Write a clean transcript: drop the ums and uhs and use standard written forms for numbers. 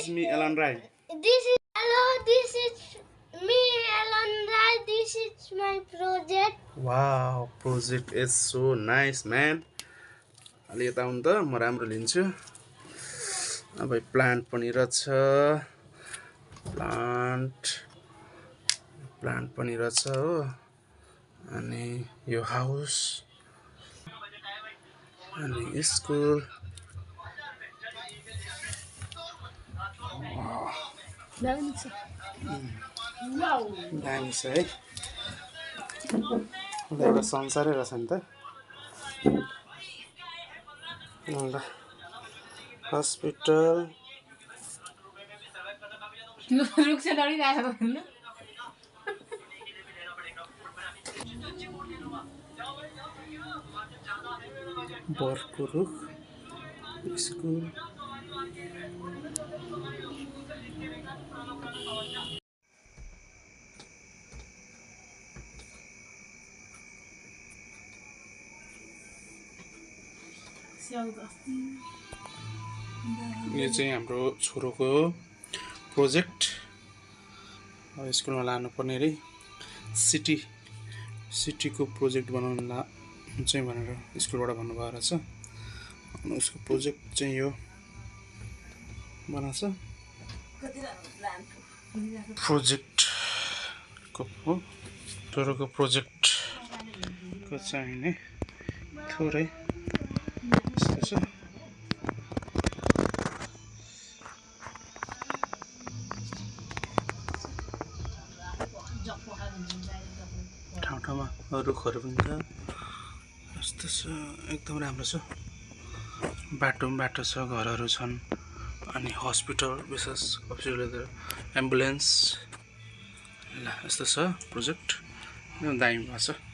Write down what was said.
is me, Alan Rai. This is me, Alan Rai. This is my project. Wow, project is so nice, man. अलि यता आउनु त म राम्रो लिन्छु अब प्लान्ट पनि रहेछ प्लान्ट पनि रहेछ हो अनि यो हाउस अनि स्कुल दामी छ है एउटा संसारै रहेछ नि त ल हस्पिटल बरको रुख स्कुल यो चाहिँ हाम्रो छोरोको प्रोजेक्ट स्कुलमा लानुपर्ने रे सिटीको प्रोजेक्ट बनाउन चाहिँ भनेर स्कुलबाट भन्नुभएको रहेछ अनि उसको प्रोजेक्ट चाहिँ यो बनाछ प्रोजेक्टको हो छोरोको प्रोजेक्टको चाहिने थोरै यस्तो छ ठाउँमा रुखहरू पनि छ यस्तो छ एकदम राम्रो छ बाटो छ घरहरू छन् अनि हस्पिटल विशेष हस्पिटल एम्बुलेन्स ल यस्तो छ प्रोजेक्ट एकदम दामी भएको छ